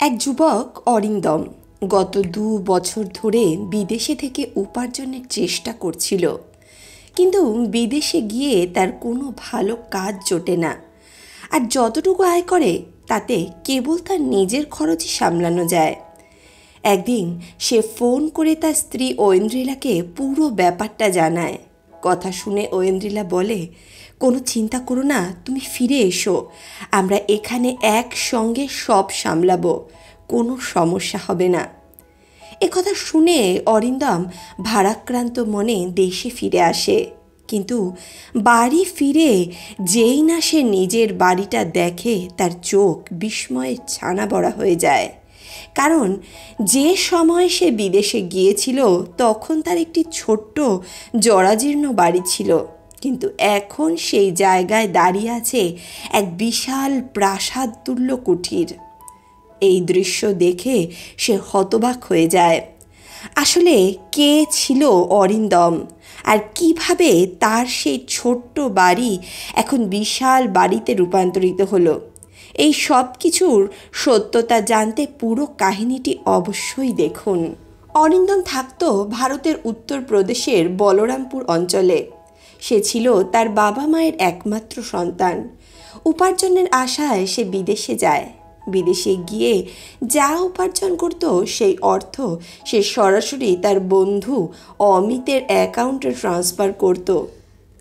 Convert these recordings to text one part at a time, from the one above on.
এক যুবক অরিন্দম গত ২ বছর ধরে বিদেশে থেকে উপার্জনের চেষ্টা করছিল, কিন্তু বিদেশে গিয়ে তার কোনো ভালো কাজ জোটে না। আর যতটুকু আয় করে তাতে কেবল তার নিজের খরচই সামলানো যায়। একদিন সে ফোন করে তার স্ত্রী ঐন্দ্রিলাকে পুরো ব্যাপারটা জানায়। কথা শুনে ঐন্দ্রিলা বলে, কোনো চিন্তা করো না, তুমি ফিরে এসো, আমরা এখানে একসঙ্গে সব সামলাবো, কোনো সমস্যা হবে না। একথা শুনে অরিন্দম ভারাক্রান্ত মনে দেশে ফিরে আসে। কিন্তু বাড়ি ফিরে যেই না সে নিজের বাড়িটা দেখে, তার চোখ বিস্ময়ে ছানা বড়া হয়ে যায়। কারণ যে সময় সে বিদেশে গিয়েছিল তখন তার একটি ছোট্ট জরাজীর্ণ বাড়ি ছিল, কিন্তু এখন সেই জায়গায় দাঁড়িয়ে আছে এক বিশাল প্রাসাদ তুল্য কুঠির। এই দৃশ্য দেখে সে হতবাক হয়ে যায়। আসলে কে ছিল অরিন্দম, আর কিভাবে তার সেই ছোট্ট বাড়ি এখন বিশাল বাড়িতে রূপান্তরিত হলো? এই সব কিছুর সত্যতা জানতে পুরো কাহিনীটি অবশ্যই দেখুন। অরিন্দম থাকত ভারতের উত্তরপ্রদেশের বলরামপুর অঞ্চলে। সে ছিল তার বাবা মায়ের একমাত্র সন্তান। উপার্জনের আশায় সে বিদেশে যায়। বিদেশে গিয়ে যা উপার্জন করত সেই অর্থ সে সরাসরি তার বন্ধু অমিতের অ্যাকাউন্টে ট্রান্সফার করত।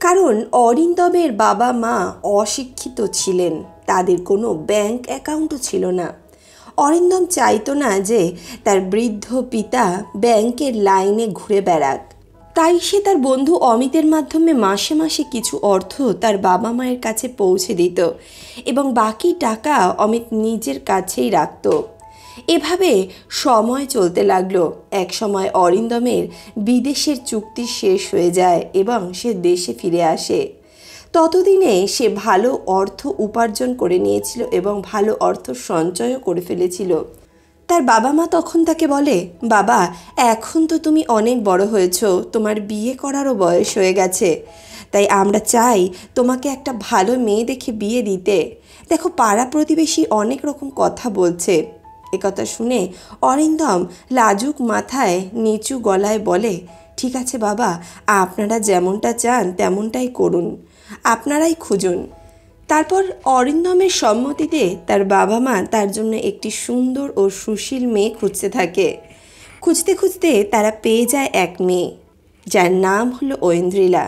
কারণ অরিন্দমের বাবা মা অশিক্ষিত ছিলেন, তাদের কোনো ব্যাংক অ্যাকাউন্টও ছিল না। অরিন্দম চাইতো না যে তার বৃদ্ধ পিতা ব্যাংকের লাইনে ঘুরে বেড়াক। তাই সে তার বন্ধু অমিতের মাধ্যমে মাসে মাসে কিছু অর্থ তার বাবা মায়ের কাছে পৌঁছে দিত এবং বাকি টাকা অমিত নিজের কাছেই রাখত। এভাবে সময় চলতে লাগলো। এক সময় অরিন্দমের বিদেশের চুক্তি শেষ হয়ে যায় এবং সে দেশে ফিরে আসে। ততদিনে সে ভালো অর্থ উপার্জন করে নিয়েছিল এবং ভালো অর্থ সঞ্চয়ও করে ফেলেছিল। তার বাবা মা তখন তাকে বলে, বাবা, এখন তো তুমি অনেক বড় হয়েছো, তোমার বিয়ে করারও বয়স হয়ে গেছে, তাই আমরা চাই তোমাকে একটা ভালো মেয়ে দেখে বিয়ে দিতে। দেখো, পাড়া প্রতিবেশী অনেক রকম কথা বলছে। একথা শুনে অরিন্দম লাজুক মাথায় নিচু গলায় বলে, ঠিক আছে বাবা, আপনারা যেমনটা চান তেমনটাই করুন, আপনারাই খুঁজুন। তারপর অরিন্দমের সম্মতিতে তার বাবা মা তার জন্য একটি সুন্দর ও সুশীল মেয়ে খুঁজতে থাকে। খুঁজতে খুঁজতে তারা পেয়ে যায় এক মেয়ে, যার নাম হলো ঐন্দ্রিলা।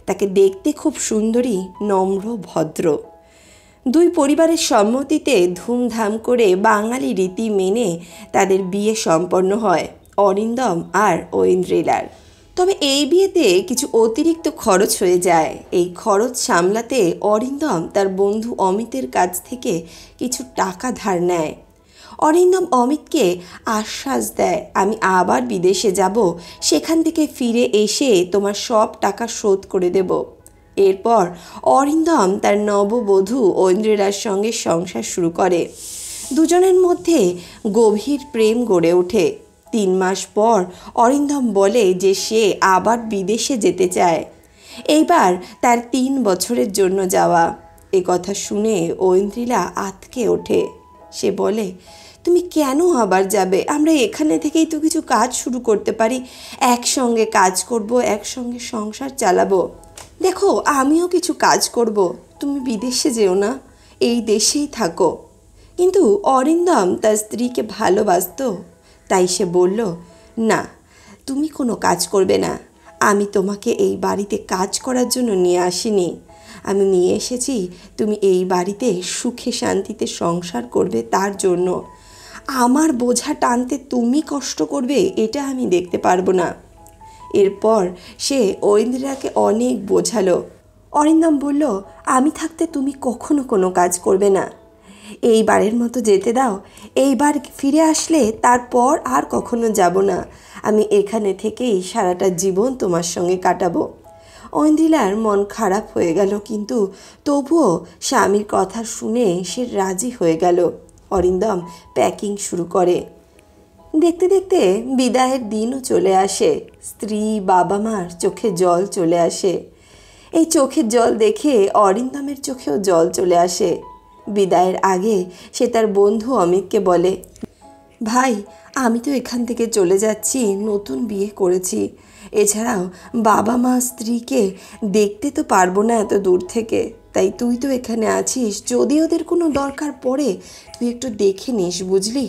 তাকে দেখতে খুব সুন্দরী, নম্র, ভদ্র। দুই পরিবারের সম্মতিতে ধুমধাম করে বাঙালি রীতি মেনে তাদের বিয়ে সম্পন্ন হয় অরিন্দম আর ঐন্দ্রিলার। তবে এই বিয়েতে কিছু অতিরিক্ত খরচ হয়ে যায়। এই খরচ সামলাতে অরিন্দম তার বন্ধু অমিতের কাছ থেকে কিছু টাকা ধার নেয়। অরিন্দম অমিতকে আশ্বাস দেয়, আমি আবার বিদেশে যাব, সেখান থেকে ফিরে এসে তোমার সব টাকা শোধ করে দেব। এরপর অরিন্দম তার নববধূ ঐন্দ্রিলার সঙ্গে সংসার শুরু করে। দুজনের মধ্যে গভীর প্রেম গড়ে ওঠে। ৩ মাস পর অরিন্দম বলে যে সে আবার বিদেশে যেতে চায়, এইবার তার ৩ বছরের জন্য যাওয়া। এ কথা শুনে ঐন্দ্রিলা আঁতকে ওঠে। সে বলে, তুমি কেন আবার যাবে? আমরা এখানে থেকেই তো কিছু কাজ শুরু করতে পারি, একসঙ্গে কাজ করব, একসঙ্গে সংসার চালাবো। দেখো, আমিও কিছু কাজ করব, তুমি বিদেশে যেও না, এই দেশেই থাকো। কিন্তু অরিন্দম তার স্ত্রীকে ভালোবাসতো, তাই সে বলল, না, তুমি কোনো কাজ করবে না, আমি তোমাকে এই বাড়িতে কাজ করার জন্য নিয়ে আসিনি, আমি নিয়ে এসেছি তুমি এই বাড়িতে সুখে শান্তিতে সংসার করবে তার জন্য। আমার বোঝা টানতে তুমি কষ্ট করবে এটা আমি দেখতে পারবো না। এরপর সে ঐন্দ্রিলাকে অনেক বোঝালো। অরিন্দম বলল, আমি থাকতে তুমি কখনো কোনো কাজ করবে না, এইবারের মতো যেতে দাও, এইবার ফিরে আসলে তারপর আর কখনো যাব না, আমি এখানে থেকেই সারাটা জীবন তোমার সঙ্গে কাটাবো। ঐন্দ্রিলার মন খারাপ হয়ে গেল, কিন্তু তবুও স্বামীর কথা শুনে সে রাজি হয়ে গেল। অরিন্দম প্যাকিং শুরু করে। দেখতে দেখতে বিদায়ের দিনও চলে আসে। স্ত্রী, বাবা মার চোখে জল চলে আসে। এই চোখের জল দেখে অরিন্দমের চোখেও জল চলে আসে। বিদায়ের আগে সে তার বন্ধু অমিতকে বলে, ভাই, আমি তো এখান থেকে চলে যাচ্ছি, নতুন বিয়ে করেছি। এছাড়াও বাবা মা স্ত্রীকে দেখতে তো পারবো না এত দূর থেকে। তাই তুই তো এখানে আছিস, যদি ওদের কোনো দরকার পড়ে তুই একটু দেখে নিস, বুঝলি?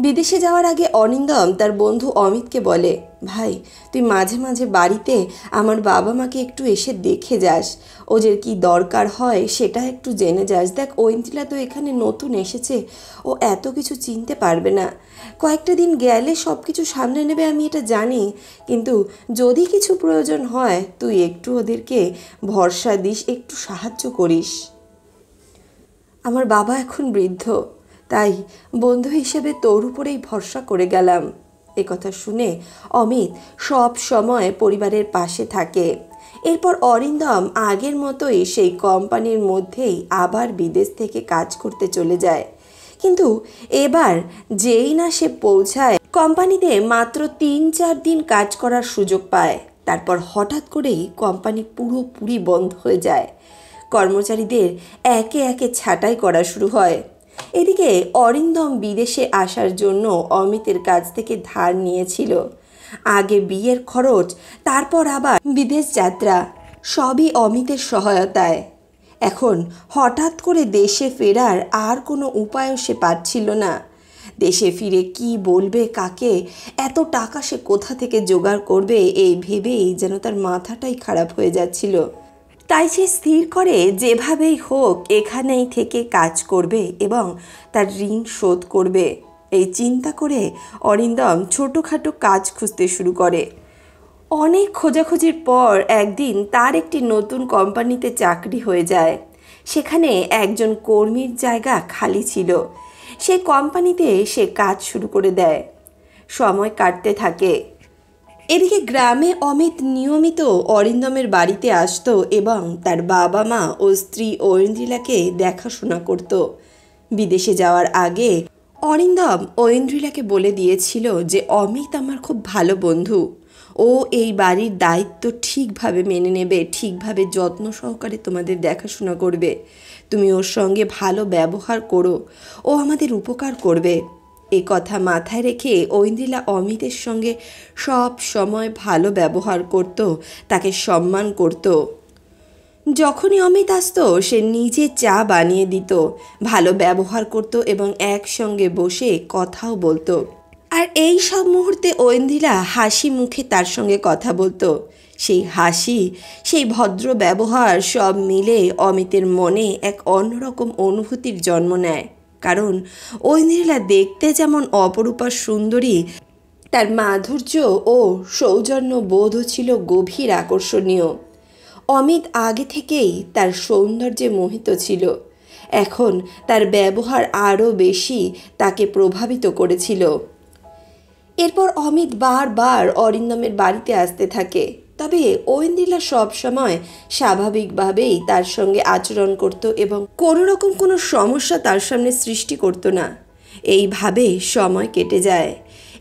বিদেশে যাওয়ার আগে অরিন্দম তার বন্ধু অমিতকে বলে, ভাই তুই মাঝে মাঝে বাড়িতে আমার বাবা মাকে একটু এসে দেখে যাস, ওদের কি দরকার হয় সেটা একটু জেনে যাস। দেখ, ঐন্দ্রিলা তো এখানে নতুন এসেছে, ও এত কিছু চিনতে পারবে না। কয়েকটা দিন গেলে সব কিছু সামনে নেবে, আমি এটা জানি। কিন্তু যদি কিছু প্রয়োজন হয় তুই একটু ওদেরকে ভরসা দিস, একটু সাহায্য করিস। আমার বাবা এখন বৃদ্ধ, তাই বন্ধু হিসেবে তোর উপরেই ভরসা করে গেলাম। কথা শুনে অমিত সব সময় পরিবারের পাশে থাকে। এরপর অরিন্দম আগের মতোই সেই কোম্পানির মধ্যেই আবার বিদেশ থেকে কাজ করতে চলে যায়। কিন্তু এবার যেই না সে পৌঁছায় কোম্পানিতে, মাত্র 3-4 দিন কাজ করার সুযোগ পায়। তারপর হঠাৎ করেই কোম্পানি পুরোপুরি বন্ধ হয়ে যায়। কর্মচারীদের একে একে ছাঁটাই করা শুরু হয়। এদিকে অরিন্দম বিদেশে আসার জন্য অমিতের কাছ থেকে ধার নিয়েছিল। আগে বিয়ের খরচ, তারপর আবার বিদেশ যাত্রা, সবই অমিতের সহায়তায়। এখন হঠাৎ করে দেশে ফেরার আর কোনো উপায়ও সে পাচ্ছিল না। দেশে ফিরে কি বলবে কাকে, এত টাকা সে কোথা থেকে জোগাড় করবে, এই ভেবেই যেন তার মাথাটাই খারাপ হয়ে যাচ্ছিল। তাই সে স্থির করে যেভাবেই হোক এখানেই থেকে কাজ করবে এবং তার ঋণ শোধ করবে। এই চিন্তা করে অরিন্দম ছোটোখাটো কাজ খুঁজতে শুরু করে। অনেক খোঁজাখুঁজির পর একদিন তার একটি নতুন কোম্পানিতে চাকরি হয়ে যায়। সেখানে একজন কর্মীর জায়গা খালি ছিল। সেই কোম্পানিতে সে কাজ শুরু করে দেয়। সময় কাটতে থাকে। এদিকে গ্রামে অমিত নিয়মিত অরিন্দমের বাড়িতে আসতো এবং তার বাবা মা ও স্ত্রী ঐন্দ্রিলাকে দেখাশোনা করত। বিদেশে যাওয়ার আগে অরিন্দম ঐন্দ্রিলাকে বলে দিয়েছিল যে অমিত আমার খুব ভালো বন্ধু, ও এই বাড়ির দায়িত্ব ঠিকভাবে মেনে নেবে, ঠিকভাবে যত্ন সহকারে তোমাদের দেখাশোনা করবে। তুমি ওর সঙ্গে ভালো ব্যবহার করো, ও আমাদের উপকার করবে। এই কথা মাথায় রেখে ঐন্দ্রিলা অমিতের সঙ্গে সব সময় ভালো ব্যবহার করত, তাকে সম্মান করত। যখনই অমিত আসতো সে নিজে চা বানিয়ে দিত, ভালো ব্যবহার করত এবং একসঙ্গে বসে কথাও বলতো। আর এই সব মুহূর্তে ঐন্দ্রিলা হাসি মুখে তার সঙ্গে কথা বলতো। সেই হাসি, সেই ভদ্র ব্যবহার সব মিলে অমিতের মনে এক অন্যরকম অনুভূতির জন্ম নেয়। কারণ ঐন্দ্রিলা দেখতে যেমন অপরূপা সুন্দরী, তার মাধুর্য ও সৌজন্য বোধও ছিল গভীর আকর্ষণীয়। অমিত আগে থেকেই তার সৌন্দর্যে মোহিত ছিল। এখন তার ব্যবহার আরও বেশি তাকে প্রভাবিত করেছিল। এরপর অমিত বারবার অরিন্দমের বাড়িতে আসতে থাকে। তবে ঐন্দ্রিলা সবসময় স্বাভাবিকভাবেই তার সঙ্গে আচরণ করত এবং কোনো রকম কোনো সমস্যা তার সামনে সৃষ্টি করত না। এইভাবে সময় কেটে যায়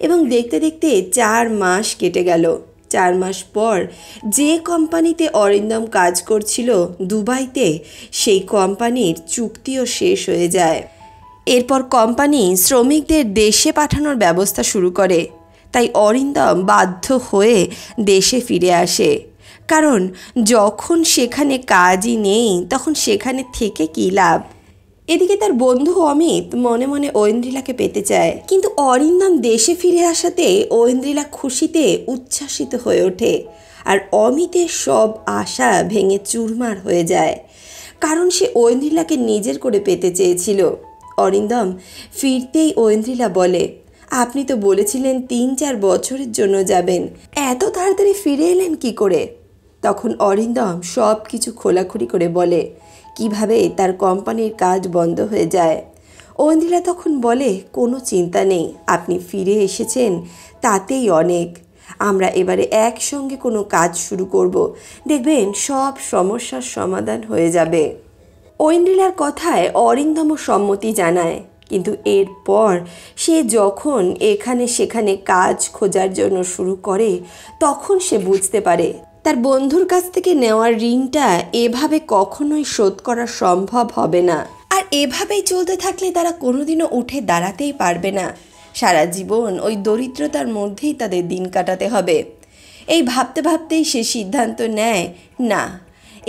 এবং দেখতে দেখতে 4 মাস কেটে গেল। 4 মাস পর যে কোম্পানিতে অরিন্দম কাজ করছিল দুবাইতে, সেই কোম্পানির চুক্তিও শেষ হয়ে যায়। এরপর কোম্পানি শ্রমিকদের দেশে পাঠানোর ব্যবস্থা শুরু করে। তাই অরিন্দম বাধ্য হয়ে দেশে ফিরে আসে। কারণ যখন সেখানে কাজই নেই তখন সেখানে থেকে কী লাভ। এদিকে তার বন্ধু অমিত মনে মনে ঐন্দ্রিলাকে পেতে চায়, কিন্তু অরিন্দম দেশে ফিরে আসাতে ঐন্দ্রিলা খুশিতে উচ্ছ্বাসিত হয়ে ওঠে। আর অমিতের সব আশা ভেঙে চুরমার হয়ে যায়, কারণ সে ঐন্দ্রিলাকে নিজের করে পেতে চেয়েছিল। অরিন্দম ফিরতেই ঐন্দ্রিলা বলে, আপনি তো বলেছিলেন 3-4 বছরের জন্য যাবেন, এত তাড়াতাড়ি ফিরে এলেন কি করে? তখন অরিন্দম সব কিছু খোলাখুলি করে বলে কিভাবে তার কোম্পানির কাজ বন্ধ হয়ে যায়। ঐন্দ্রিলা তখন বলে, কোনো চিন্তা নেই, আপনি ফিরে এসেছেন তাতেই অনেক। আমরা এবারে একসঙ্গে কোনো কাজ শুরু করব, দেখবেন সব সমস্যার সমাধান হয়ে যাবে। ঐন্দ্রিলার কথায় অরিন্দমও সম্মতি জানায়। কিন্তু এরপর সে যখন এখানে সেখানে কাজ খোঁজার জন্য শুরু করে তখন সে বুঝতে পারে তার বন্ধুর কাছ থেকে নেওয়ার ঋণটা এভাবে কখনোই শোধ করা সম্ভব হবে না। আর এভাবেই চলতে থাকলে তারা কোনোদিনও উঠে দাঁড়াতেই পারবে না। সারা জীবন ওই দরিদ্রতার মধ্যেই তাদের দিন কাটাতে হবে। এই ভাবতে ভাবতেই সে সিদ্ধান্ত নেয়, না,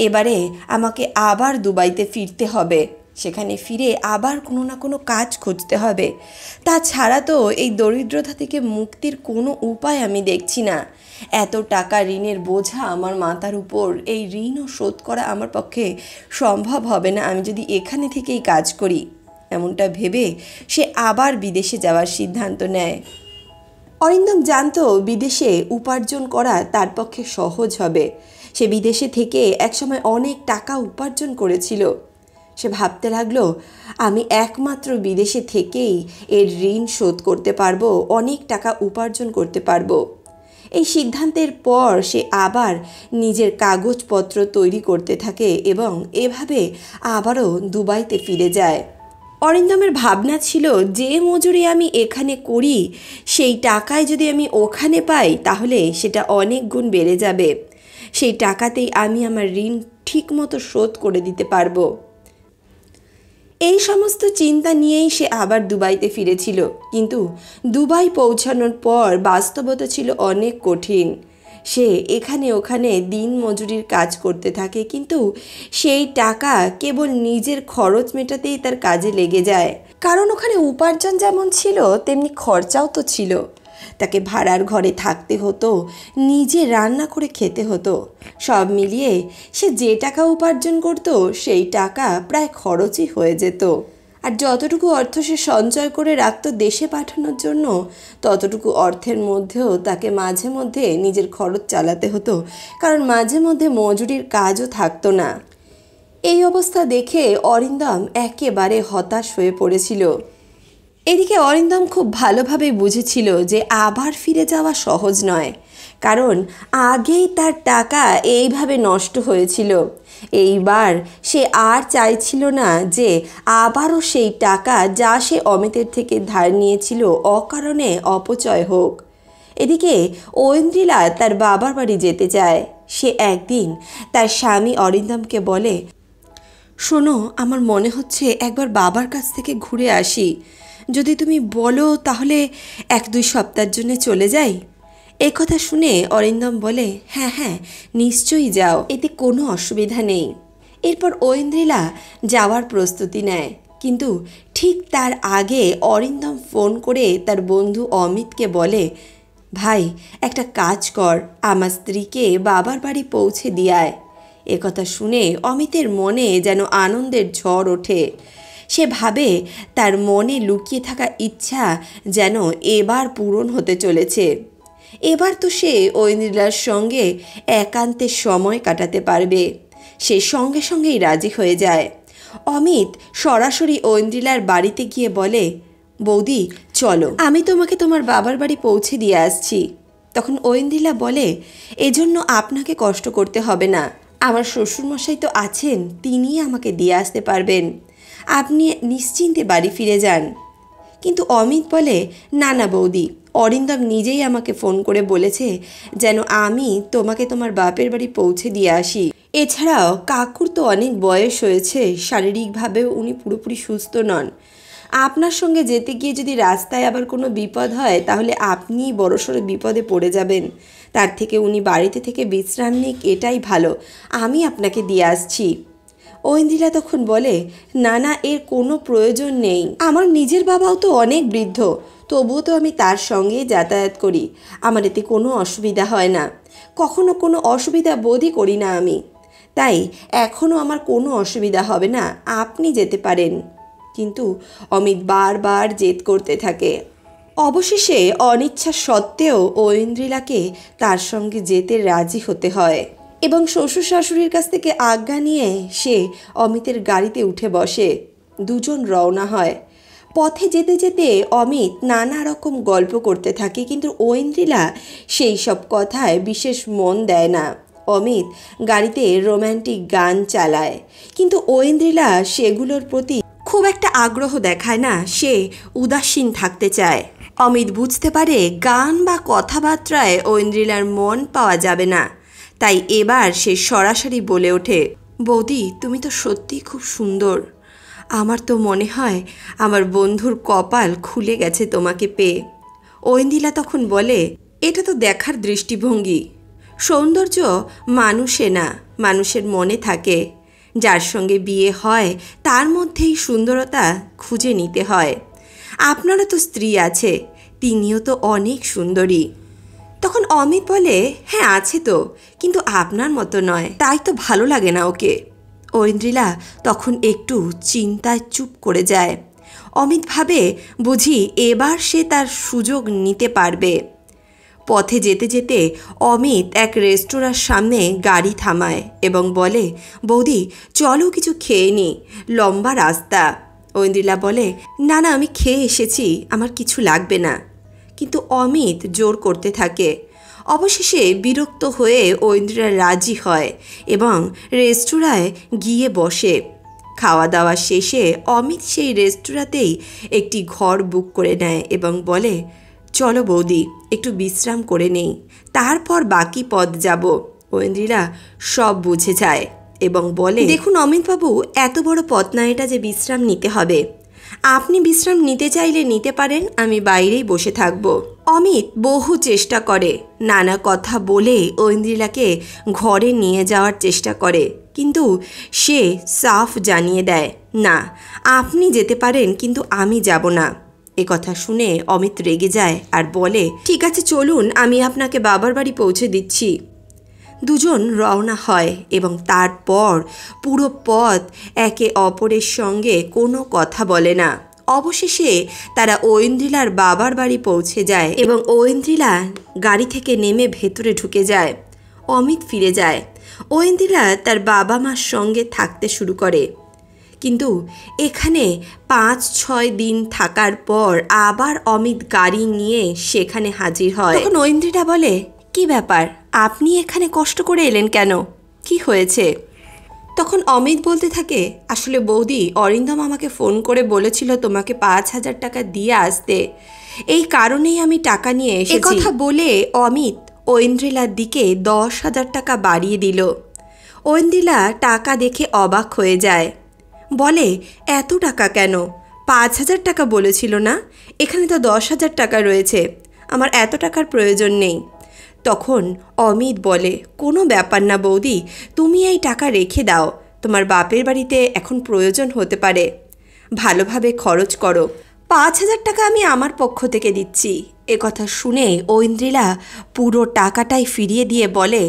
এবারে আমাকে আবার দুবাইতে ফিরতে হবে, সেখানে ফিরে আবার কোনো না কোনো কাজ খুঁজতে হবে। তাছাড়া তো এই দরিদ্রতা থেকে মুক্তির কোনো উপায় আমি দেখছি না। এত টাকা ঋণের বোঝা আমার মাথার উপর, এই ঋণও শোধ করা আমার পক্ষে সম্ভব হবে না আমি যদি এখানে থেকেই কাজ করি। এমনটা ভেবে সে আবার বিদেশে যাওয়ার সিদ্ধান্ত নেয়। অরিন্দম জানতো বিদেশে উপার্জন করা তার পক্ষে সহজ হবে। সে বিদেশে থেকে একসময় অনেক টাকা উপার্জন করেছিল। সে ভাবতে লাগলো, আমি একমাত্র বিদেশে থেকেই এর ঋণ শোধ করতে পারবো, অনেক টাকা উপার্জন করতে পারবো। এই সিদ্ধান্তের পর সে আবার নিজের কাগজপত্র তৈরি করতে থাকে এবং এভাবে আবারও দুবাইতে ফিরে যায়। অরিন্দমের ভাবনা ছিল, যে মজুরি আমি এখানে করি সেই টাকায় যদি আমি ওখানে পাই তাহলে সেটা অনেক গুণ বেড়ে যাবে। সেই টাকাতেই আমি আমার ঋণ ঠিকমতো শোধ করে দিতে পারবো। এই সমস্ত চিন্তা নিয়েই সে আবার দুবাইতে ফিরেছিল। কিন্তু দুবাই পৌঁছানোর পর বাস্তবতা ছিল অনেক কঠিন। সে এখানে ওখানে দিন মজুরির কাজ করতে থাকে, কিন্তু সেই টাকা কেবল নিজের খরচ মেটাতেই তার কাজে লেগে যায়। কারণ ওখানে উপার্জন যেমন ছিল তেমনি খরচাও তো ছিল। তাকে ভাড়ার ঘরে থাকতে হতো, নিজে রান্না করে খেতে হতো। সব মিলিয়ে সে যে টাকা উপার্জন করত সেই টাকা প্রায় খরচই হয়ে যেত। আর যতটুকু অর্থ সে সঞ্চয় করে রাখত দেশে পাঠানোর জন্য, ততটুকু অর্থের মধ্যেও তাকে মাঝে মধ্যে নিজের খরচ চালাতে হতো, কারণ মাঝে মধ্যে মজুরির কাজও থাকতো না। এই অবস্থা দেখে অরিন্দম একেবারে হতাশ হয়ে পড়েছিল। এদিকে অরিন্দম খুব ভালোভাবে বুঝেছিল যে আবার ফিরে যাওয়া সহজ নয়, কারণ আগেই তার টাকা এইভাবে নষ্ট হয়েছিল। এইবার সে আর চাইছিল না যে আবারও সেই টাকা যা সে অমিতের থেকে ধার নিয়েছিল অকারণে অপচয় হোক। এদিকে ঐন্দ্রিলা তার বাবার বাড়ি যেতে চায়। সে একদিন তার স্বামী অরিন্দমকে বলে, শোনো, আমার মনে হচ্ছে একবার বাবার কাছ থেকে ঘুরে আসি। যদি তুমি বলো তাহলে 1-2 সপ্তাহের জন্য চলে যাই। এই কথা শুনে অরিন্দম বলে, হ্যাঁ হ্যাঁ, নিশ্চয়ই যাও, এতে কোনো অসুবিধা নেই। এরপর ঐন্দ্রিলা যাওয়ার প্রস্তুতি নেয়। কিন্তু ঠিক তার আগে অরিন্দম ফোন করে তার বন্ধু অমিতকে বলে, ভাই, একটা কাজ কর, আমার স্ত্রীকে বাবার বাড়ি পৌঁছে দিয়ে আয়। একথা শুনে অমিতের মনে যেন আনন্দের ঝড় ওঠে। সে ভাবে তার মনে লুকিয়ে থাকা ইচ্ছা যেন এবার পূরণ হতে চলেছে। এবার তো সে ঐন্দ্রিলার সঙ্গে একান্তে সময় কাটাতে পারবে। সে সঙ্গে সঙ্গেই রাজি হয়ে যায়। অমিত সরাসরি ঐন্দ্রিলার বাড়িতে গিয়ে বলে, বৌদি চলো, আমি তোমাকে তোমার বাবার বাড়ি পৌঁছে দিয়ে আসছি। তখন ঐন্দ্রিলা বলে, এজন্য আপনাকে কষ্ট করতে হবে না, আমার শ্বশুরমশাই তো আছেন, তিনিই আমাকে দিয়ে আসতে পারবেন, আপনি নিশ্চিন্তে বাড়ি ফিরে যান। কিন্তু অমিত বলে, না না বৌদি, অরিন্দম নিজেই আমাকে ফোন করে বলেছে যেন আমি তোমাকে তোমার বাপের বাড়ি পৌঁছে দিয়ে আসি। এছাড়াও কাকুর তো অনেক বয়স হয়েছে, শারীরিকভাবেও উনি পুরোপুরি সুস্থ নন। আপনার সঙ্গে যেতে গিয়ে যদি রাস্তায় আবার কোনো বিপদ হয় তাহলে আপনিই বড়সড় বিপদে পড়ে যাবেন। তার থেকে উনি বাড়িতে থেকে বিশ্রাম নিক, এটাই ভালো, আমি আপনাকে দিয়ে আসছি। ঐন্দ্রিলা তখন বলে, না না, এর কোনো প্রয়োজন নেই, আমার নিজের বাবাও তো অনেক বৃদ্ধ, তবুও তো আমি তার সঙ্গেই যাতায়াত করি, আমার এতে কোনো অসুবিধা হয় না, কখনো কোনো অসুবিধা বোধই করি না আমি, তাই এখনও আমার কোনো অসুবিধা হবে না, আপনি যেতে পারেন। কিন্তু অমিত বারবার জেদ করতে থাকে। অবশেষে অনিচ্ছা সত্ত্বেও ঐন্দ্রিলাকে তার সঙ্গে যেতে রাজি হতে হয় এবং শ্বশুর শাশুড়ির কাছ থেকে আজ্ঞা নিয়ে সে অমিতের গাড়িতে উঠে বসে। দুজন রওনা হয়। পথে যেতে যেতে অমিত নানা রকম গল্প করতে থাকে, কিন্তু ঐন্দ্রিলা সেই সব কথায় বিশেষ মন দেয় না। অমিত গাড়িতে রোম্যান্টিক গান চালায়, কিন্তু ঐন্দ্রিলা সেগুলোর প্রতি খুব একটা আগ্রহ দেখায় না, সে উদাসীন থাকতে চায়। অমিত বুঝতে পারে গান বা কথাবার্তায় ঐন্দ্রিলার মন পাওয়া যাবে না, তাই এবার সে সরাসরি বলে ওঠে, বৌদি তুমি তো সত্যিই খুব সুন্দর, আমার তো মনে হয় আমার বন্ধুর কপাল খুলে গেছে তোমাকে পেয়ে। ঐন্দ্রিলা তখন বলে, এটা তো দেখার দৃষ্টিভঙ্গি। সৌন্দর্য মানুষে না, মানুষের মনে থাকে। যার সঙ্গে বিয়ে হয় তার মধ্যেই সুন্দরতা খুঁজে নিতে হয়। আপনারও তো স্ত্রী আছে, তিনিও তো অনেক সুন্দরী। তখন অমিত বলে, হ্যাঁ আছে তো, কিন্তু আপনার মতো নয়, তাই তো ভালো লাগে না ওকে। ঐন্দ্রিলা তখন একটু চিন্তায় চুপ করে যায়। অমিত ভাবে বুঝি এবার সে তার সুযোগ নিতে পারবে। পথে যেতে যেতে অমিত এক রেস্তোরাঁর সামনে গাড়ি থামায় এবং বলে, বৌদি চলো কিছু খেয়ে নি, লম্বা রাস্তা। ঐন্দ্রিলা বলে, না না আমি খেয়ে এসেছি, আমার কিছু লাগবে না। কিন্তু অমিত জোর করতে থাকে। অবশেষে বিরক্ত হয়ে ঐন্দ্রিলা রাজি হয় এবং রেস্তোরাঁয় গিয়ে বসে। খাওয়া দাওয়া শেষে অমিত সেই রেস্তোরাঁতেই একটি ঘর বুক করে নেয় এবং বলে, চলো বৌদি একটু বিশ্রাম করে নেই, তারপর বাকি পথ যাব। ঐন্দ্রিলা সব বুঝে যায় এবং বলে, দেখুন অমিতবাবু, এত বড় পথ না এটা যে বিশ্রাম নিতে হবে। আপনি বিশ্রাম নিতে চাইলে নিতে পারেন, আমি বাইরেই বসে থাকব। অমিত বহু চেষ্টা করে, নানা কথা বলে ঐন্দ্রিলাকে ঘরে নিয়ে যাওয়ার চেষ্টা করে, কিন্তু সে সাফ জানিয়ে দেয়, না আপনি যেতে পারেন কিন্তু আমি যাব না। এ কথা শুনে অমিত রেগে যায় আর বলে, ঠিক আছে চলুন, আমি আপনাকে বাবার বাড়ি পৌঁছে দিচ্ছি। দুজন রওনা হয় এবং তারপর পুরো পথ একে অপরের সঙ্গে কোনো কথা বলে না। অবশেষে তারা ঐন্দ্রিলার বাবার বাড়ি পৌঁছে যায় এবং ঐন্দ্রিলা গাড়ি থেকে নেমে ভেতরে ঢুকে যায়। অমিত ফিরে যায়। ঐন্দ্রিলা তার বাবা মার সঙ্গে থাকতে শুরু করে, কিন্তু এখানে 5-6 দিন থাকার পর আবার অমিত গাড়ি নিয়ে সেখানে হাজির হয়। তখন ঐন্দ্রিলা বলে, কি ব্যাপার, আপনি এখানে কষ্ট করে এলেন কেন, কি হয়েছে? তখন অমিত বলতে থাকে, আসলে বৌদি, অরিন্দম আমাকে ফোন করে বলেছিল তোমাকে 5,000 টাকা দিয়ে আসতে, এই কারণেই আমি টাকা নিয়ে এসেছি। কথা বলে অমিত ঐন্দ্রিলার দিকে 10,000 টাকা বাড়িয়ে দিল। ঐন্দ্রিলা টাকা দেখে অবাক হয়ে যায়, বলে, এত টাকা কেন? 5,000 টাকা বলেছিল না, এখানে তো 10,000 টাকা রয়েছে, আমার এত টাকার প্রয়োজন নেই। তখন অমিত বলে, কোনো ব্যাপার না বৌদি, তুমি এই টাকা রেখে দাও, তোমার বাপের বাড়িতে এখন প্রয়োজন হতে পারে, ভালোভাবে খরচ করো, 5,000 টাকা আমি আমার পক্ষ থেকে দিচ্ছি। এ কথা শুনে ঐন্দ্রিলা পুরো টাকাটাই ফিরিয়ে দিয়ে বলে,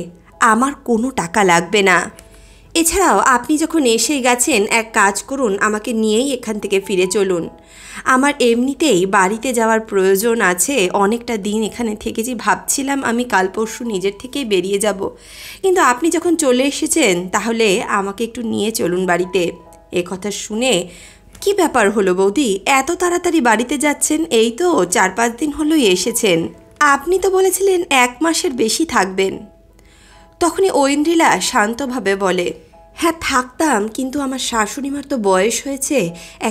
আমার কোনো টাকা লাগবে না। এছাড়াও আপনি যখন এসে গেছেন, এক কাজ করুন, আমাকে নিয়েই এখান থেকে ফিরে চলুন। আমার এমনিতেই বাড়িতে যাওয়ার প্রয়োজন আছে, অনেকটা দিন এখানে থেকেছি, ভাবছিলাম আমি কাল পরশু নিজের থেকেই বেরিয়ে যাব, কিন্তু আপনি যখন চলে এসেছেন তাহলে আমাকে একটু নিয়ে চলুন বাড়িতে। এ কথা শুনে, কি ব্যাপার হলো বৌদি, এত তাড়াতাড়ি বাড়িতে যাচ্ছেন? এই তো 4-5 দিন হলোই এসেছেন, আপনি তো বলেছিলেন 1 মাসের বেশি থাকবেন। তখনই ঐন্দ্রিলা শান্তভাবে বলে, হ্যাঁ থাকতাম, কিন্তু আমার শাশুড়িমার তো বয়স হয়েছে,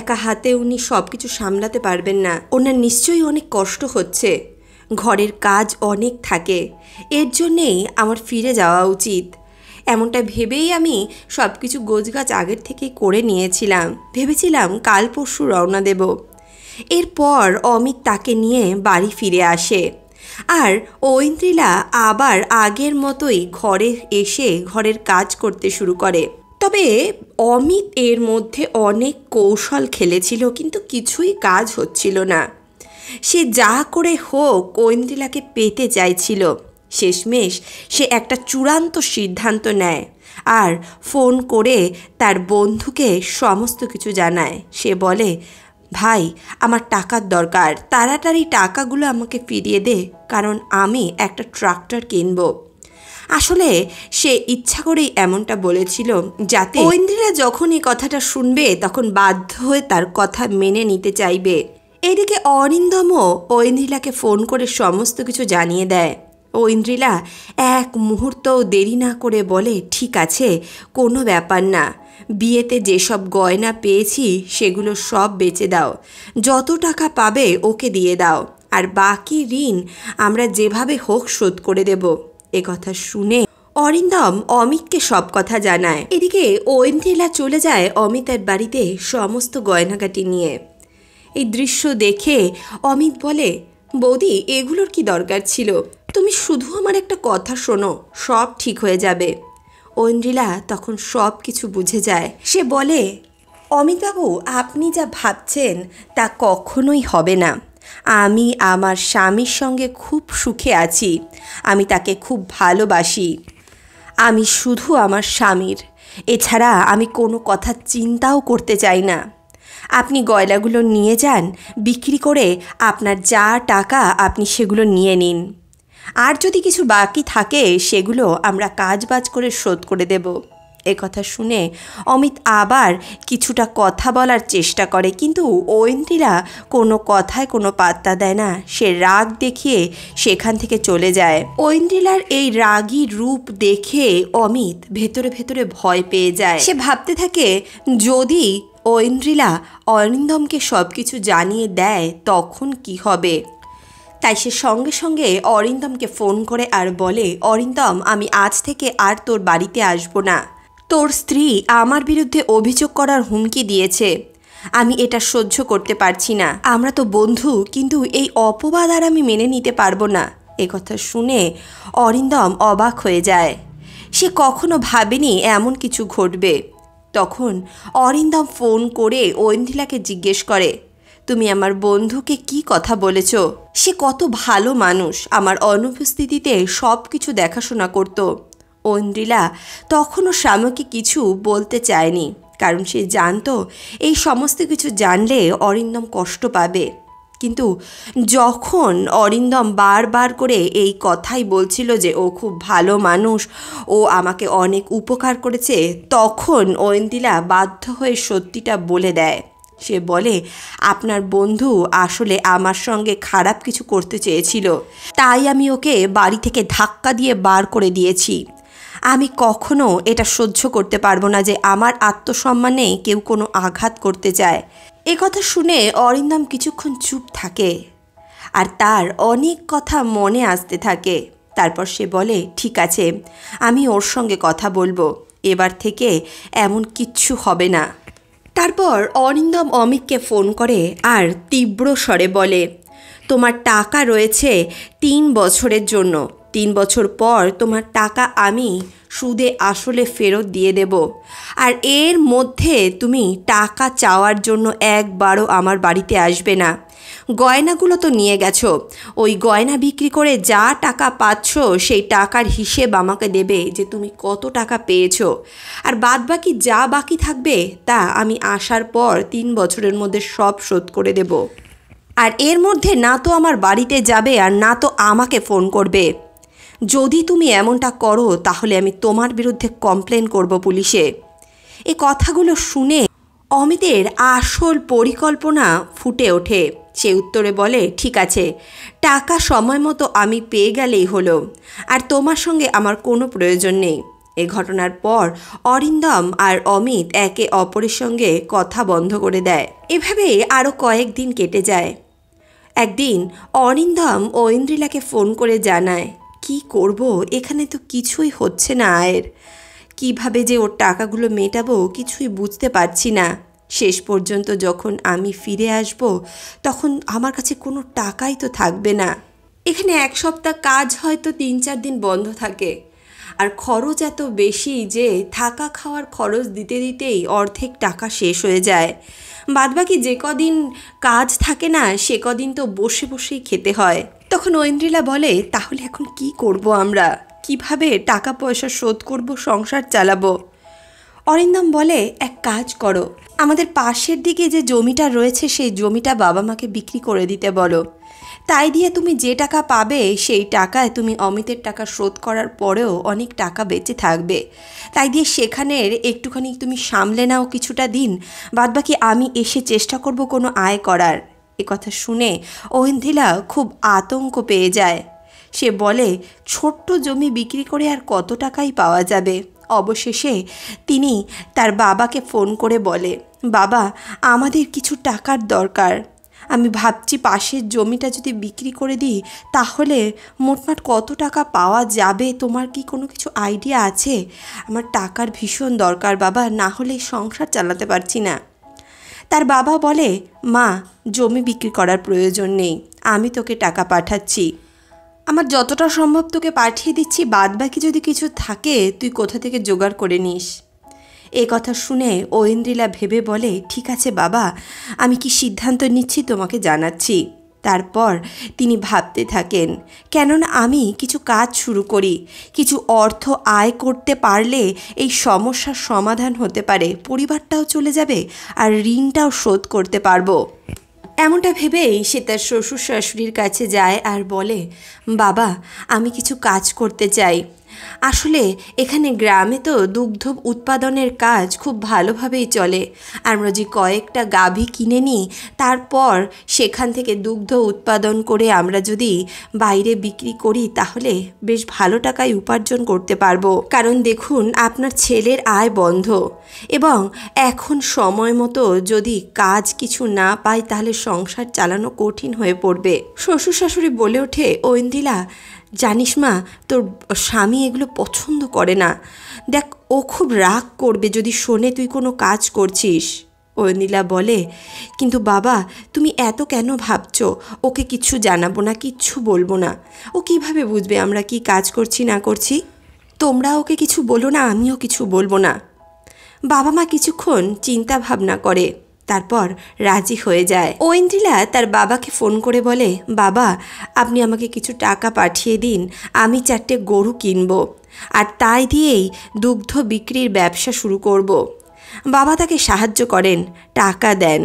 একা হাতে উনি সব কিছু সামলাতে পারবেন না, ওনার নিশ্চয়ই অনেক কষ্ট হচ্ছে, ঘরের কাজ অনেক থাকে, এর জন্যেই আমার ফিরে যাওয়া উচিত। এমনটা ভেবেই আমি সব কিছু গোছগাছ আগের থেকেই করে নিয়েছিলাম, ভেবেছিলাম কাল পরশু রওনা দেব। এরপর অমিত তাকে নিয়ে বাড়ি ফিরে আসে আর ঐন্দ্রিলা আবার আগের মতোই ঘরে এসে ঘরের কাজ করতে শুরু করে। তবে অমিত এর মধ্যে অনেক কৌশল খেলেছিল, কিন্তু কিছুই কাজ হচ্ছিল না। সে যা করে হোক ঐন্দ্রিলাকে পেতে চাইছিল। শেষমেশ সে একটা চূড়ান্ত সিদ্ধান্ত নেয় আর ফোন করে তার বন্ধুকে সমস্ত কিছু জানায়। সে বলে, ভাই আমার টাকার দরকার, তাড়াতাড়ি টাকাগুলো আমাকে ফিরিয়ে দে, কারণ আমি একটা ট্রাক্টর কিনব। আসলে সে ইচ্ছা করেই এমনটা বলেছিল, যাতে ঐন্দ্রিলা যখন এই কথাটা শুনবে তখন বাধ্য হয়ে তার কথা মেনে নিতে চাইবে। এদিকে অরিন্দমও ঐন্দ্রিলাকে ফোন করে সমস্ত কিছু জানিয়ে দেয়। ঐন্দ্রিলা এক মুহূর্তও দেরি না করে বলে, ঠিক আছে, কোনো ব্যাপার না, বিয়েতে যেসব গয়না পেয়েছি সেগুলো সব বেচে দাও, যত টাকা পাবে ওকে দিয়ে দাও, আর বাকি ঋণ আমরা যেভাবে হোক শোধ করে দেব। এ কথা শুনে অরিন্দম অমিতকে সব কথা জানায়। এদিকে ঐন্দ্রিলা চলে যায় অমিতের বাড়িতে সমস্ত গয়নাগাটি নিয়ে। এই দৃশ্য দেখে অমিত বলে, বৌদি এগুলোর কি দরকার ছিল? তুমি শুধু আমার একটা কথা শোনো, সব ঠিক হয়ে যাবে। ঐন্দ্রিলা তখন সব কিছু বুঝে যায়। সে বলে, অমিতবাবু আপনি যা ভাবছেন তা কখনোই হবে না। আমি আমার স্বামীর সঙ্গে খুব সুখে আছি, আমি তাকে খুব ভালোবাসি। আমি শুধু আমার স্বামীর, এছাড়া আমি কোনো কথা চিন্তাও করতে চাই না। আপনি গয়নাগুলো নিয়ে যান, বিক্রি করে আপনার যা টাকা আপনি সেগুলো নিয়ে নিন। আর যদি কিছু বাকি থাকে সেগুলো আমরা কাজবাজ করে শোধ করে দেব। এ কথা শুনে অমিত আবার কিছুটা কথা বলার চেষ্টা করে, কিন্তু ঐন্দ্রিলা কোনো কথায় কোনো পাত্তা দেয় না। সে রাগ দেখিয়ে সেখান থেকে চলে যায়। ঐন্দ্রিলার এই রাগী রূপ দেখে অমিত ভেতরে ভেতরে ভয় পেয়ে যায়। সে ভাবতে থাকে, যদি ঐন্দ্রিলা অরিন্দমকে সব কিছু জানিয়ে দেয় তখন কি হবে। তাই সে সঙ্গে সঙ্গে অরিন্দমকে ফোন করে আর বলে, অরিন্দম আমি আজ থেকে আর তোর বাড়িতে আসবো না। তোর স্ত্রী আমার বিরুদ্ধে অভিযোগ করার হুমকি দিয়েছে, আমি এটা সহ্য করতে পারছি না। আমরা তো বন্ধু, কিন্তু এই অপবাদ আর আমি মেনে নিতে পারবো না। এ কথা শুনে অরিন্দম অবাক হয়ে যায়। সে কখনো ভাবেনি এমন কিছু ঘটবে। তখন অরিন্দম ফোন করে ঐন্দ্রিলাকে জিজ্ঞেস করে, তুমি আমার বন্ধুকে কি কথা বলেছ? সে কত ভালো মানুষ, আমার অনুপস্থিতিতে সব কিছু দেখাশোনা করত। ঐন্দ্রিলা তখনও স্বামীকে কিছু বলতে চায়নি, কারণ সে জানতো এই সমস্ত কিছু জানলে অরিন্দম কষ্ট পাবে। কিন্তু যখন অরিন্দম বারবার করে এই কথাই বলছিল যে ও খুব ভালো মানুষ, ও আমাকে অনেক উপকার করেছে, তখন ঐন্দ্রিলা বাধ্য হয়ে সত্যিটা বলে দেয়। সে বলে, আপনার বন্ধু আসলে আমার সঙ্গে খারাপ কিছু করতে চেয়েছিল, তাই আমি ওকে বাড়ি থেকে ধাক্কা দিয়ে বার করে দিয়েছি। আমি কখনো এটা সহ্য করতে পারবো না যে আমার আত্মসম্মানে কেউ কোনো আঘাত করতে চায়। এ কথা শুনে অরিন্দম কিছুক্ষণ চুপ থাকে, আর তার অনেক কথা মনে আসতে থাকে। তারপর সে বলে, ঠিক আছে, আমি ওর সঙ্গে কথা বলবো, এবার থেকে এমন কিচ্ছু হবে না। তারপর অরিন্দম অমিতকে ফোন করে আর তীব্র স্বরে বলে, তোমার টাকা রয়েছে 3 বছরের জন্য। 3 বছর পর তোমার টাকা আমি সুদে আসলে ফেরত দিয়ে দেব। আর এর মধ্যে তুমি টাকা চাওয়ার জন্য একবারও আমার বাড়িতে আসবে না। গয়নাগুলো তো নিয়ে গেছো, ওই গয়না বিক্রি করে যা টাকা পাচ্ছ সেই টাকার হিসেব আমাকে দেবে যে তুমি কত টাকা পেয়েছো। আর বাদবাকি যা বাকি থাকবে তা আমি আসার পর 3 বছরের মধ্যে সব শোধ করে দেব। আর এর মধ্যে না তো আমার বাড়িতে যাবে আর না তো আমাকে ফোন করবে। যদি তুমি এমনটা করো তাহলে আমি তোমার বিরুদ্ধে কমপ্লেন করব পুলিশে। এই কথাগুলো শুনে অমিতের আসল পরিকল্পনা ফুটে ওঠে। সে উত্তরে বলে, ঠিক আছে, টাকা সময় মতো আমি পেয়ে গেলেই হলো, আর তোমার সঙ্গে আমার কোনো প্রয়োজন নেই। এ ঘটনার পর অরিন্দম আর অমিত একে অপরের সঙ্গে কথা বন্ধ করে দেয়। এভাবে আরও কয়েকদিন কেটে যায়। একদিন অরিন্দম ঐন্দ্রিলাকে ফোন করে জানায়, কি করব, এখানে তো কিছুই হচ্ছে না আয়ের। কিভাবে যে ওর টাকাগুলো মেটাবো কিছুই বুঝতে পারছি না। শেষ পর্যন্ত যখন আমি ফিরে আসব তখন আমার কাছে কোনো টাকাই তো থাকবে না। এখানে 1 সপ্তাহ কাজ হয়তো 3-4 দিন বন্ধ থাকে, আর খরচ এত বেশি যে থাকা খাওয়ার খরচ দিতে দিতেই অর্ধেক টাকা শেষ হয়ে যায়। বাদবাকি যে কদিন কাজ থাকে না সে কদিন তো বসে বসেই খেতে হয়। তখন ঐন্দ্রিলা বলে, তাহলে এখন কি করব আমরা? কিভাবে টাকা পয়সা শোধ করব, সংসার চালাবো? অরিন্দম বলে, এক কাজ করো, আমাদের পাশের দিকে যে জমিটা রয়েছে সেই জমিটা বাবা মাকে বিক্রি করে দিতে বলো। তাই দিয়ে তুমি যে টাকা পাবে সেই টাকায় তুমি অমিতের টাকা শোধ করার পরেও অনেক টাকা বেঁচে থাকবে। তাই দিয়ে সেখানের একটুখানি তুমি সামলে নাও কিছুটা দিন, বাদবাকি আমি এসে চেষ্টা করব কোনো আয় করার। এ কথা শুনে ঐন্দ্রিলা খুব আতঙ্ক পেয়ে যায়। সে বলে, ছোট্ট জমি বিক্রি করে আর কত টাকাই পাওয়া যাবে? অবশেষে তিনি তার বাবাকে ফোন করে বলে, বাবা আমাদের কিছু টাকার দরকার, আমি ভাবছি পাশের জমিটা যদি বিক্রি করে দিই তাহলে মোটমাট কত টাকা পাওয়া যাবে। তোমার কি কোনো কিছু আইডিয়া আছে? আমার টাকার ভীষণ দরকার বাবা, না হলে সংসার চালাতে পারছি না। তার বাবা বলে, মা, জমি বিক্রি করার প্রয়োজন নেই, আমি তোকে টাকা পাঠাচ্ছি। আমার যতটা সম্ভব তোকে পাঠিয়ে দিচ্ছি, বাদ বাকি যদি কিছু থাকে তুই কোথা থেকে জোগাড় করে নিস। এই কথা শুনে ঐন্দ্রিলা ভেবে বলে, ঠিক আছে বাবা, আমি কি সিদ্ধান্ত নিচ্ছি তোমাকে জানাচ্ছি। তারপর তিনি ভাবতে থাকেন, কেননা আমি কিছু কাজ শুরু করি, কিছু অর্থ আয় করতে পারলে এই সমস্যার সমাধান হতে পারে, পরিবারটাও চলে যাবে আর ঋণটাও শোধ করতে পারবো। এমনটা ভেবেই সে তার শ্বশুর শাশুড়ির কাছে যায় আর বলে, বাবা, আমি কিছু কাজ করতে চাই। আসলে এখানে গ্রামে তো দুগ্ধ উৎপাদনের কাজ খুব ভালোভাবেই চলে। আমরা যে কয়েকটা গাভী কিনে নিই, তারপর সেখান থেকে দুগ্ধ উৎপাদন করে আমরা যদি বাইরে বিক্রি করি তাহলে বেশ ভালো টাকায় উপার্জন করতে পারবো। কারণ দেখুন, আপনার ছেলের আয় বন্ধ এবং এখন সময় মতো যদি কাজ কিছু না পায় তাহলে সংসার চালানো কঠিন হয়ে পড়বে। শ্বশুর শাশুড়ি বলে ওঠে, ঐন্দ্রিলা, জানিস মা, তোর স্বামী এগুলো পছন্দ করে না। দেখ, ও খুব রাগ করবে যদি শোনে তুই কোনো কাজ করছিস। ঐন্দ্রিলা বলে, কিন্তু বাবা, তুমি এত কেন ভাবছো? ওকে কিচ্ছু জানাবো না, কিচ্ছু বলবো না। ও কিভাবে বুঝবে আমরা কি কাজ করছি না করছি? তোমরা ওকে কিছু বলো না, আমিও কিছু বলবো না। বাবা মা কিছুক্ষণ চিন্তা ভাবনা করে, তারপর রাজি হয়ে যায়। ঐন্দ্রিলা তার বাবাকে ফোন করে বলে, বাবা, আপনি আমাকে কিছু টাকা পাঠিয়ে দিন, আমি 4টে গরু কিনব আর তাই দিয়েই দুগ্ধ বিক্রির ব্যবসা শুরু করব। বাবা তাকে সাহায্য করেন, টাকা দেন।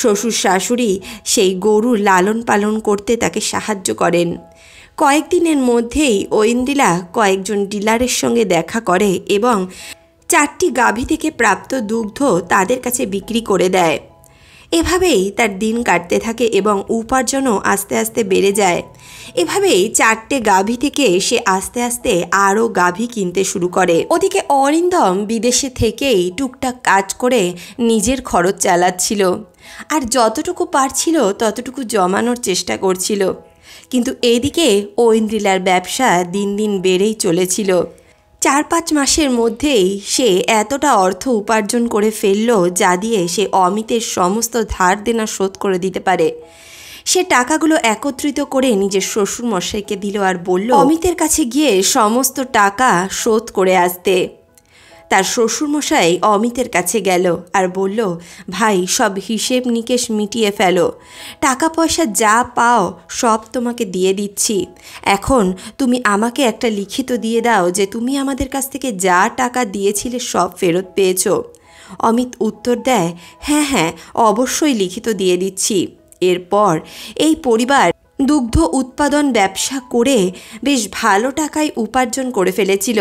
শ্বশুর শাশুড়ি সেই গরু লালন পালন করতে তাকে সাহায্য করেন। কয়েকদিনের মধ্যেই ঐন্দ্রিলা কয়েকজন ডিলারের সঙ্গে দেখা করে এবং 4টি গাভী থেকে প্রাপ্ত দুগ্ধ তাদের কাছে বিক্রি করে দেয়। এভাবেই তার দিন কাটতে থাকে এবং উপার্জনও আস্তে আস্তে বেড়ে যায়। এভাবেই 4টে গাভী থেকে সে আস্তে আস্তে আরও গাভী কিনতে শুরু করে। ওদিকে অরিন্দম বিদেশে থেকেই টুকটাক কাজ করে নিজের খরচ চালাচ্ছিল আর যতটুকু পারছিল ততটুকু জমানোর চেষ্টা করছিল। কিন্তু এদিকে ঐন্দ্রিলার ব্যবসা দিন দিন বেড়েই চলেছিল। 4-5 মাসের মধ্যেই সে এতটা অর্থ উপার্জন করে ফেলল যা দিয়ে সে অমিতের সমস্ত ধার দেনা শোধ করে দিতে পারে। সে টাকাগুলো একত্রিত করে নিজের শ্বশুর মশাইকে দিল আর বলল অমিতের কাছে গিয়ে সমস্ত টাকা শোধ করে আসতে। তার শ্বশুরমশাই অমিতের কাছে গেল আর বলল, ভাই, সব হিসেব নিকেশ মিটিয়ে ফেলো, টাকা পয়সা যা পাও সব তোমাকে দিয়ে দিচ্ছি। এখন তুমি আমাকে একটা লিখিত দিয়ে দাও যে তুমি আমাদের কাছ থেকে যা টাকা দিয়েছিলে সব ফেরত পেয়েছো। অমিত উত্তর দেয়, হ্যাঁ হ্যাঁ, অবশ্যই লিখিত দিয়ে দিচ্ছি। এরপর এই পরিবার দুগ্ধ উৎপাদন ব্যবসা করে বেশ ভালো টাকায় উপার্জন করে ফেলেছিল।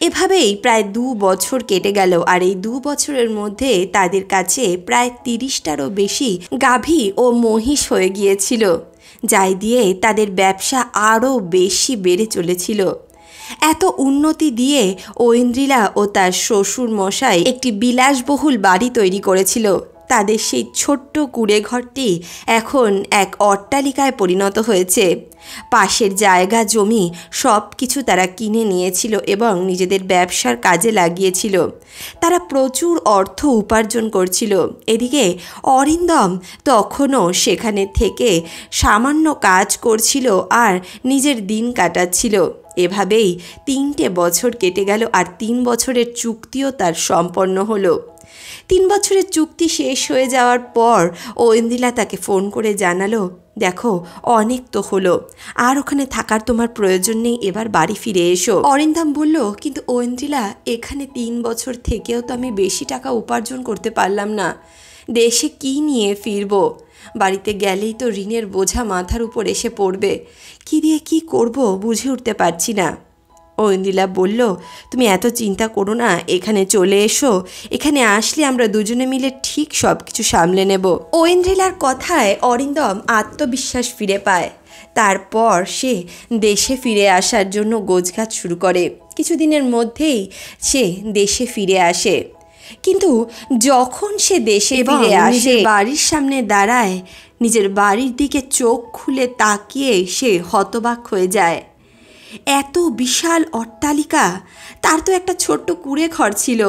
এভাবেই প্রায় 2 বছর কেটে গেল আর এই 2 বছরের মধ্যে তাদের কাছে প্রায় 30টারও বেশি গাভী ও মহিষ হয়ে গিয়েছিল, যাই দিয়ে তাদের ব্যবসা আরও বেশি বেড়ে চলেছিল। এত উন্নতি দিয়ে ঐন্দ্রিলা ও তার শ্বশুর মশাই একটি বিলাসবহুল বাড়ি তৈরি করেছিল। তাদের সেই ছোট্ট কুঁড়ে ঘরটি এখন এক অট্টালিকায় পরিণত হয়েছে। পাশের জায়গা জমি সব কিছু তারা কিনে নিয়েছিল এবং নিজেদের ব্যবসার কাজে লাগিয়েছিল। তারা প্রচুর অর্থ উপার্জন করছিল। এদিকে অরিন্দম তখনও সেখানে থেকে সামান্য কাজ করছিল আর নিজের দিন কাটাচ্ছিল। এভাবেই 3টে বছর কেটে গেল আর 3 বছরের চুক্তিও তার সম্পন্ন হলো। 3 বছরের চুক্তি শেষ হয়ে যাওয়ার পর ঐন্দ্রিলা তাকে ফোন করে জানালো, দেখো, অনেক তো হলো, আর ওখানে থাকার তোমার প্রয়োজন নেই, এবার বাড়ি ফিরে এসো। অরিন্দম বলল, কিন্তু ঐন্দ্রিলা, এখানে 3 বছর থেকেও তো আমি বেশি টাকা উপার্জন করতে পারলাম না, দেশে কি নিয়ে ফিরবো? বাড়িতে গেলেই তো ঋণের বোঝা মাথার উপর এসে পড়বে, কি দিয়ে কি করব বুঝে উঠতে পারছি না। ঐন্দ্রিলা বলল, তুমি এত চিন্তা করো না, এখানে চলে এসো, এখানে আসলে আমরা দুজনে মিলে ঠিক সব কিছু সামলে নেব। ঐন্দ্রিলার কথায় অরিন্দম আত্মবিশ্বাস ফিরে পায়। তারপর সে দেশে ফিরে আসার জন্য গোছগাছ শুরু করে। কিছুদিনের মধ্যেই সে দেশে ফিরে আসে। কিন্তু যখন সে দেশে ফিরে আসে, বাড়ির সামনে দাঁড়ায়, নিজের বাড়ির দিকে চোখ খুলে তাকিয়ে সে হতবাক হয়ে যায়। এত বিশাল অট্টালিকা, তার তো একটা ছোট্ট কুঁড়ে ঘর ছিল।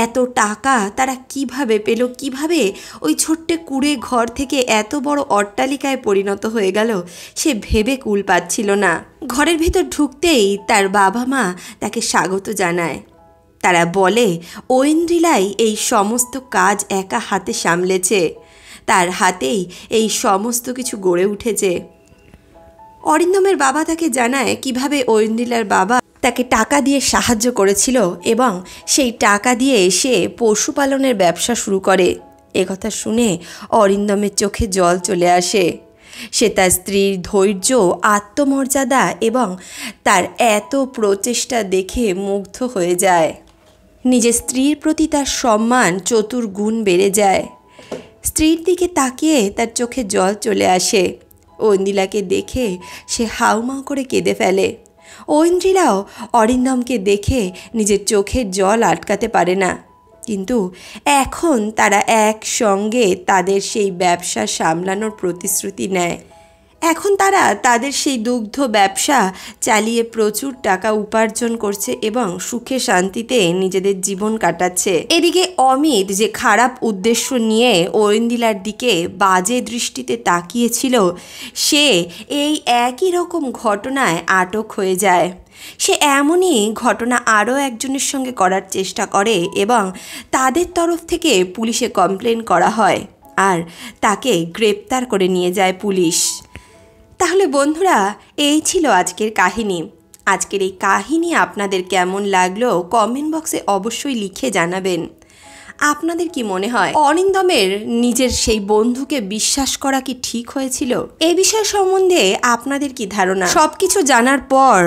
এত টাকা তারা কিভাবে পেল, কিভাবে ওই ছোট্ট কুঁড়ে ঘর থেকে এত বড় অট্টালিকায় পরিণত হয়ে গেল, সে ভেবে কুল পাচ্ছিল না। ঘরের ভিতর ঢুকতেই তার বাবা মা তাকে স্বাগত জানায়। তারা বলে ঐন্দ্রিলাই এই সমস্ত কাজ একা হাতে সামলেছে, তার হাতেই এই সমস্ত কিছু গড়ে উঠেছে। অরিন্দমের বাবা তাকে জানায় কিভাবে ঐন্দ্রিলার বাবা তাকে টাকা দিয়ে সাহায্য করেছিল এবং সেই টাকা দিয়ে সে পশুপালনের ব্যবসা শুরু করে। একথা শুনে অরিন্দমের চোখে জল চলে আসে। সে তার স্ত্রীর ধৈর্য, আত্মমর্যাদা এবং তার এত প্রচেষ্টা দেখে মুগ্ধ হয়ে যায়। নিজের স্ত্রীর প্রতি তার সম্মান চতুর্গুণ বেড়ে যায়। স্ত্রীর দিকে তাকিয়ে তার চোখে জল চলে আসে। ঐন্দ্রিলাকে দেখে সে হাউমাউ করে কেঁদে ফেলে। ঐন্দ্রিলাও অরিন্দমকে দেখে নিজের চোখের জল আটকাতে পারে না। কিন্তু এখন তারা একসঙ্গে তাদের সেই ব্যবসা সামলানোর প্রতিশ্রুতি নেয়। এখন তারা তাদের সেই দুগ্ধ ব্যবসা চালিয়ে প্রচুর টাকা উপার্জন করছে এবং সুখে শান্তিতে নিজেদের জীবন কাটাচ্ছে। এদিকে অমিত যে খারাপ উদ্দেশ্য নিয়ে ঐন্দ্রিলার দিকে বাজে দৃষ্টিতে তাকিয়েছিল, সে এই একই রকম ঘটনায় আটক হয়ে যায়। সে এমনই ঘটনা আরও একজনের সঙ্গে করার চেষ্টা করে এবং তাদের তরফ থেকে পুলিশে কমপ্লেন করা হয় আর তাকে গ্রেপ্তার করে নিয়ে যায় পুলিশ। তাহলে বন্ধুরা, এই ছিল আজকের কাহিনী। আজকের এই কাহিনী আপনাদের কেমন লাগলো কমেন্ট বক্সে অবশ্যই লিখে জানাবেন। আপনাদের কি মনে হয় অরিন্দমের নিজের সেই বন্ধুকে বিশ্বাস করা কি ঠিক হয়েছিল? এই বিষয় সম্বন্ধে আপনাদের কি ধারণা? সবকিছু জানার পর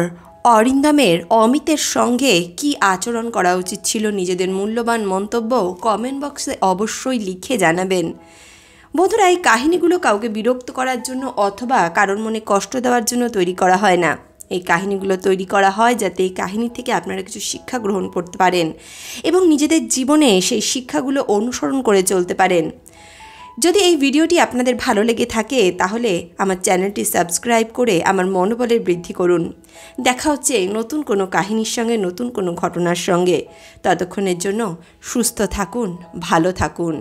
অরিন্দমের অমিতের সঙ্গে কি আচরণ করা উচিত ছিল, নিজেদের মূল্যবান মন্তব্য কমেন্ট বক্সে অবশ্যই লিখে জানাবেন। বন্ধুরা, এই কাহিনীগুলো কাউকে বিরক্ত করার জন্য অথবা কারোর মনে কষ্ট দেওয়ার জন্য তৈরি করা হয় না। এই কাহিনীগুলো তৈরি করা হয় যাতে এই কাহিনী থেকে আপনারা কিছু শিক্ষা গ্রহণ করতে পারেন এবং নিজেদের জীবনে সেই শিক্ষাগুলো অনুসরণ করে চলতে পারেন। যদি এই ভিডিওটি আপনাদের ভালো লেগে থাকে তাহলে আমার চ্যানেলটি সাবস্ক্রাইব করে আমার মনোবলের বৃদ্ধি করুন। দেখা হচ্ছে নতুন কোনো কাহিনীর সঙ্গে, নতুন কোনো ঘটনার সঙ্গে। ততক্ষণের জন্য সুস্থ থাকুন, ভালো থাকুন।